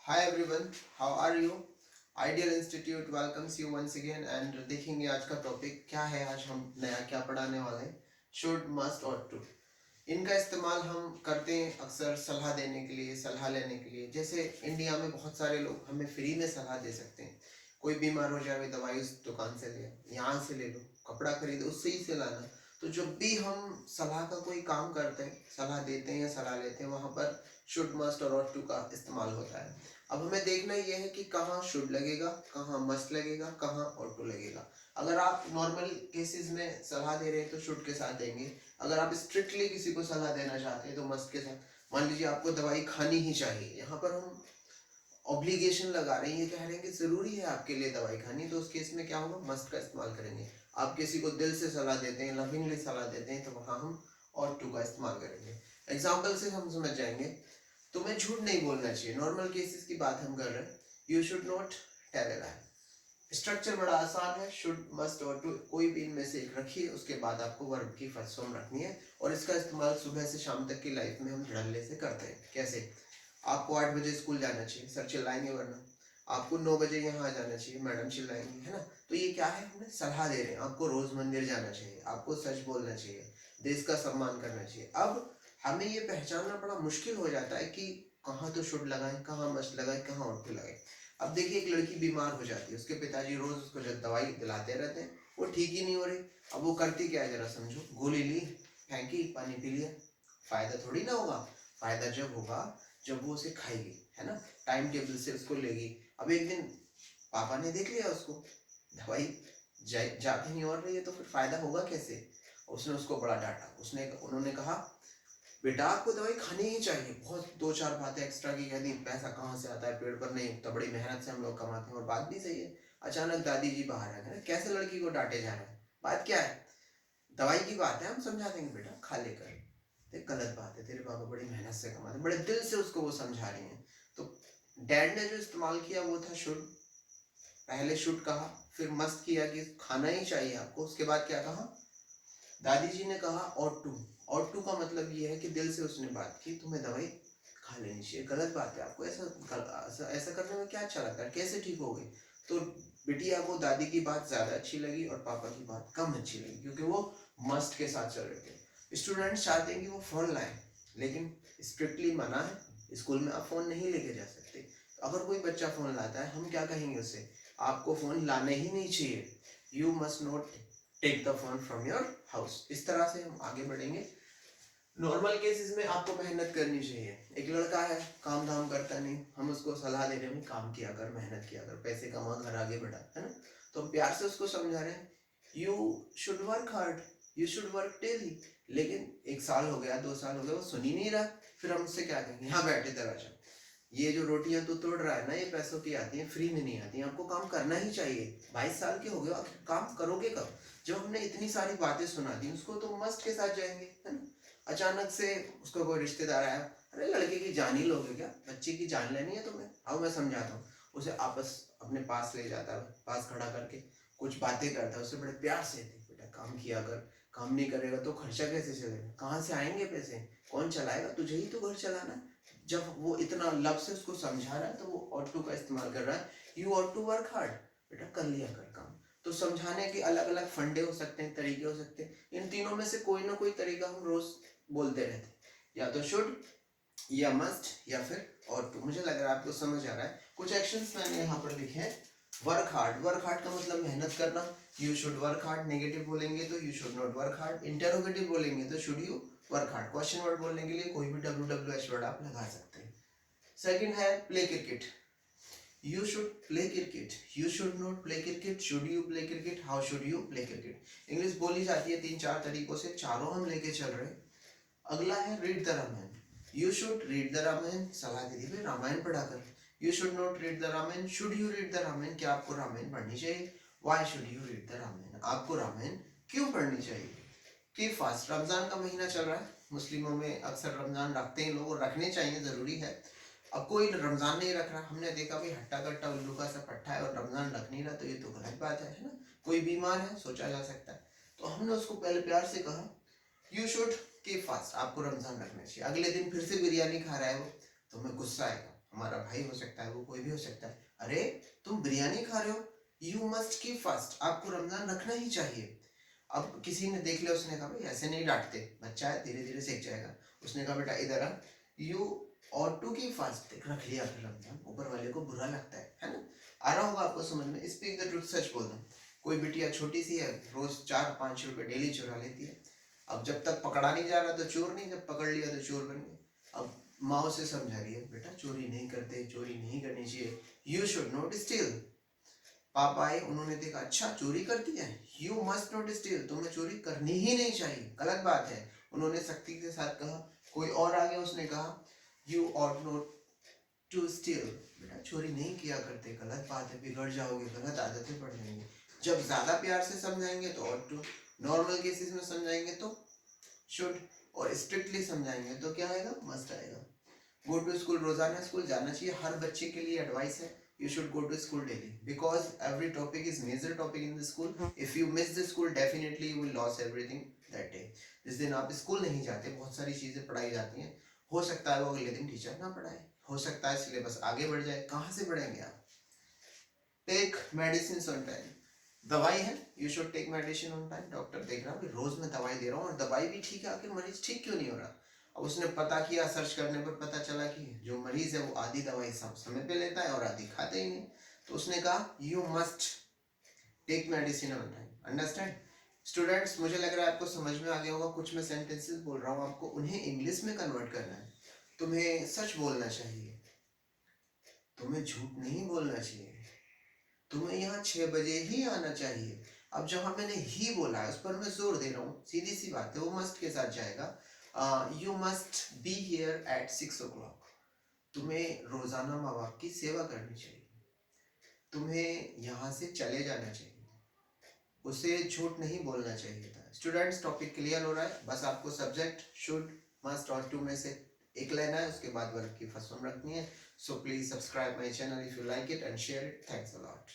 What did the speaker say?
Hi everyone, how are you? Ideal Institute welcomes you once again and देखेंगे आज का topic क्या है। आज हम नया क्या पढ़ाने वाले हैं। शुड, मस्ट और टू, इनका इस्तेमाल हम करते हैं अक्सर सलाह देने के लिए, सलाह लेने के लिए। जैसे इंडिया में बहुत सारे लोग हमें फ्री में सलाह दे सकते हैं। कोई बीमार हो जाए, दवाई उस दुकान से ले, यहाँ से ले लो, कपड़ा खरीदो उससे ही से लाना। तो जब भी हम सलाह का कोई काम करते हैं, सलाह देते हैं या सलाह लेते हैं, वहाँ पर शुड, मस्ट और ought to का इस्तेमाल होता है। अब हमें देखना ये है कि कहाँ शुड लगेगा, कहाँ मस्ट लगेगा, कहाँ ought to लगेगा। अगर आप नॉर्मल केसेस में सलाह दे रहे हैं तो शुड के साथ देंगे। अगर आप स्ट्रिक्टली किसी को सलाह देना चाहते हैं तो मस्ट के साथ। मान लीजिए आपको दवाई खानी ही चाहिए, यहाँ पर हम ऑब्लिगेशन लगा रहे हैं, ये कह रहे हैं कि जरूरी है आपके लिए दवाई खानी, तो उस केस में क्या होगा, मस्ट का इस्तेमाल करेंगे। आप किसी को दिल से सलाह देते हैं, लविंगली सलाह देते हैं, तो वहां हम और टू का इस्तेमाल करेंगे। एग्जाम्पल से हम समझ जाएंगे। तुम्हें झूठ नहीं बोलना चाहिए, नॉर्मल केसेस की बात हम कर रहे हैं। You should not tell a lie. Structure बड़ा आसान है, शुड, मस्ट और टू, कोई भी इनमें से एक रखिए, उसके बाद आपको वर्ब की फर्स्ट फॉर्म रखनी है। और इसका इस्तेमाल सुबह से शाम तक की लाइफ में हम धड़ल्ले से करते हैं। कैसे? आपको 8 बजे स्कूल जाना चाहिए, सर चिल्लाएंगे वरना। आपको 9 बजे यहाँ आ जाना चाहिए, मैडम चिल्लाएंगी, है ना। तो ये क्या है, हमने सलाह दे रहे हैं। आपको रोज मंदिर जाना चाहिए, आपको सच बोलना चाहिए, देश का सम्मान करना चाहिए। अब हमें ये पहचानना बड़ा मुश्किल हो जाता है कि कहाँ तो शुड लगाए, कहाँ मस्ट लगाए, कहाँ ought to लगाए। अब देखिए, एक लड़की बीमार हो जाती है, उसके पिताजी रोज उसको जब दवाई दिलाते रहते हैं, वो ठीक ही नहीं हो रही। अब वो करती क्या है, जरा समझो। गोली ली, फेंकी, पानी पी लिया, फायदा थोड़ी ना होगा। फायदा जब होगा जब वो उसे खाएगी, है ना, टाइम टेबल से उसको लेगी। अब एक दिन पापा ने देख लिया उसको दवाई जा कहीं और रही है, तो फिर फायदा होगा कैसे। उसने उसको बड़ा डांटा। उन्होंने कहा, बेटा आपको दवाई खानी ही चाहिए। बहुत दो चार बातें एक्स्ट्रा की, कहती पैसा कहाँ से आता है, पेड़ पर नहीं उगता, बड़ी मेहनत से हम लोग कमाते हैं। और बात भी सही है। अचानक दादी जी बाहर आ गए, कैसे लड़की को डांटे जा रहे हैं, बात क्या है। दवाई की बात है, हम समझा देंगे, बेटा खा लेकर। देख गलत बात है, तेरे पापा बड़ी मेहनत से कमाते, बड़े दिल से उसको वो समझा रही हैं। तो डैड ने जो इस्तेमाल किया वो था शुड। पहले शुड कहा, फिर मस्त किया कि खाना ही चाहिए आपको, उसके बाद क्या कहा, दादी जी ने कहा ought to। ought to का मतलब ये है कि दिल से उसने बात की, तुम्हें दवाई खा लेनी चाहिए, गलत बात है, आपको ऐसा करने में क्या अच्छा लगता है, कैसे ठीक हो गई। तो बिटिया को दादी की बात ज्यादा अच्छी लगी और पापा की बात कम अच्छी लगी, क्योंकि वो मस्ट के साथ चल रहे थे। स्टूडेंट्स चाहते हैं कि वो फोन लाए, लेकिन स्ट्रिक्टली मना है, स्कूल में आप फोन नहीं लेके जा सकते। तो अगर कोई बच्चा फोन लाता है, हम क्या कहेंगे उससे, आपको फोन लाना ही नहीं चाहिए, you must not take the phone from your house. इस तरह से हम आगे बढ़ेंगे। नॉर्मल केसेस में आपको मेहनत करनी चाहिए। एक लड़का है, काम धाम करता नहीं, हम उसको सलाह दे रहे हैं, काम किया कर, मेहनत किया कर, पैसे कमा, घर आगे बढ़ा, है ना। तो हम प्यार से उसको समझा रहे हैं, you should work hard, you should work daily. लेकिन 1 साल हो गया, 2 साल हो गया, वो सुन ही नहीं रहा। फिर हम उससे क्या कहेंगे, यहाँ बैठे दरवाजा, ये जो रोटियां तू तोड़ रहा है ना, ये पैसों की आती है, फ्री में नहीं आती है, आपको काम करना ही चाहिए। 22 साल के हो गए, आखिर काम करोगे कब। जब हमने इतनी सारी बातें सुना दी उसको, तो मस्ट के साथ जाएंगे, है ना। अचानक से उसको कोई रिश्तेदार आया, अरे लड़के की जान ही लोगे क्या, बच्चे की जान लेनी है तुम्हें, आओ मैं समझाता हूँ। उसे आपस अपने पास ले जाता है, पास खड़ा करके कुछ बातें करता है, उससे बड़े प्यार से, बेटा काम किया कर, काम नहीं करेगा तो खर्चा कैसे चलेगा, कहाँ से आएंगे पैसे, कौन चलाएगा, तुझे ही तो घर चलाना है। जब वो इतना लव से उसको समझा रहा है, तो वो ought to का इस्तेमाल कर रहा है, you ought to work hard, बेटा कर लिया कर काम। तो समझाने के अलग अलग फंडे हो सकते हैं, तरीके हो सकते हैं। इन तीनों में से कोई ना कोई तरीका हम रोज बोलते रहते हैं, या तो शुड, या मस्ट, या फिर ought to। मुझे लग रहा है आपको समझ आ रहा है। कुछ एक्शंस मैंने यहाँ पर लिखे हैं। वर्क हार्ड, वर्क हार्ड का मतलब मेहनत करना, you should work hard. Negative बोलेंगे तो you should not work hard. Interrogative बोलेंगे तो should you work hard. Question word बोलने के लिए कोई भी WWH वर्ड आप लगा सकते हैं। सेकंड है play cricket, you should play cricket, you should not play cricket, should you play cricket, how should you play cricket. English बोली जाती है 3-4 तरीकों से, चारों हम लेके चल रहे हैं। अगला है read the Ramayana, you should read the Ramayana, सलाह दे दी भाई रामायण पढ़ा कर। You should not read the Ramayana, should you read the Ramayana, क्या आपको रामायण पढ़नी चाहिए। Why should you read the Ramayana, आपको रामायण क्यों पढ़नी चाहिए। कीप फास्ट, रमजान का महीना चल रहा है, मुस्लिमों में अक्सर रमजान रखते हैं लोग, और रखने चाहिए, जरूरी है। अब कोई रमजान नहीं रख रहा, हमने देखा भाई हट्टा कट्टा उल्लू का सा पट्टा है और रमजान रख नहीं रहा, तो ये तो गलत बात है ना। कोई बीमार है, सोचा जा सकता है। तो हमने उसको पहले प्यार से कहा, यू शुड कीप फास्ट, आपको रमजान रखना चाहिए। अगले दिन फिर से बिरयानी खा रहा है वो, तो हमें गुस्सा आएगा, हमारा भाई हो सकता है, वो कोई भी हो सकता है, अरे तुम बिरयानी खा रहे हो, यू मस्ट कीप फास्ट, आपको रमजान रखना ही चाहिए। अब किसी ने देख लिया, उसने कहा भाई ऐसे नहीं डांटते, बच्चा है धीरे धीरे सीख जाएगा। उसने कहा बेटा इधर आ, यू और टू की फास्ट रख लिया, फिर रमजान ऊपर वाले को बुरा लगता है ना। आ रहा होगा आपको समझ में, स्पीक द ट्रूथ, सच बोल रहा। कोई बिटिया छोटी सी है, रोज 4-5 रुपए डेली चुरा लेती है। अब जब तक पकड़ा नहीं जा रहा तो चोर नहीं, जब पकड़ लिया तो चोर बन गया। अब माँ उसे समझा रही है, बेटा चोरी नहीं करते, चोरी नहीं करनी चाहिए, यू शुड नॉट स्टील। पापा आए, उन्होंने देखा अच्छा चोरी करती है, यू मस्ट नॉट स्टील, तुम्हें चोरी करनी ही नहीं चाहिए, गलत बात है। उन्होंने सख्ती के साथ कहा। कोई और आ गया, उसने कहा you ought not to steal, बेटा चोरी नहीं किया करते, गलत बात है, बिगड़ जाओगे, गलत आदतें पड़ जाएंगी। जब ज्यादा प्यार से समझाएंगे तो ऑट टू, नॉर्मल केसेस में समझाएंगे तो शुड, और स्ट्रिक्टली समझाएंगे तो क्या आएगा, मस्ट आएगा। गो टू स्कूल, रोजाना स्कूल जाना चाहिए, हर बच्चे के लिए एडवाइस है, you should go to school daily because every topic is major topic in the school. If you miss the school definitely you will lose everything that day. जिस दिन आप स्कूल नहीं जाते, बहुत सारी चीजें पढ़ाई जाती हैं, हो सकता है वो अगले दिन टीचर ना पढ़ाए, हो सकता है सिलेबस आगे बढ़ जाए, कहाँ से पढ़ेंगे आप। टेक मेडिसिन ऑन टाइम, दवाई है, you should take medicine on time. Doctor देख रहा है रोज मैं दवाई दे रहा हूँ और दवाई भी ठीक है, आखिर मरीज ठीक क्यों नहीं हो रहा। अब उसने पता किया, सर्च करने पर पता चला कि जो मरीज है वो आधी दवाई समय पे लेता है और आधी खाता ही नहीं। तो उसने कहा you must take medicine on time, understand. Students, मुझे लग रहा है आपको समझ में आ गया होगा, कुछ मैं सेंटेंसेस बोल रहा हूँ आपको, उन्हें इंग्लिश में कन्वर्ट करना है। तुम्हें सच बोलना चाहिए, तुम्हें झूठ नहीं बोलना चाहिए, तुम्हें यहाँ 6 बजे ही आना चाहिए। अब जहां मैंने ही बोला है उस पर मैं जोर दे रहा हूँ, सीधी सी बात है, वो मस्ट के साथ जाएगा। You must be here eight 6 o'clock। तुम्हें रोजाना माँ बाप की सेवा करनी चाहिए, तुम्हें यहाँ से चले जाना चाहिए, उसे झूठ नहीं बोलना चाहिए था। स्टूडेंट्स, टॉपिक क्लियर हो रहा है, बस आपको सब्जेक्ट शुड, मस्ट और टू में से एक लेना है, उसके बाद वर्ग की फर्स्ट फॉर्म रखनी है। So please subscribe my channel if you like it and share it. Thanks a lot.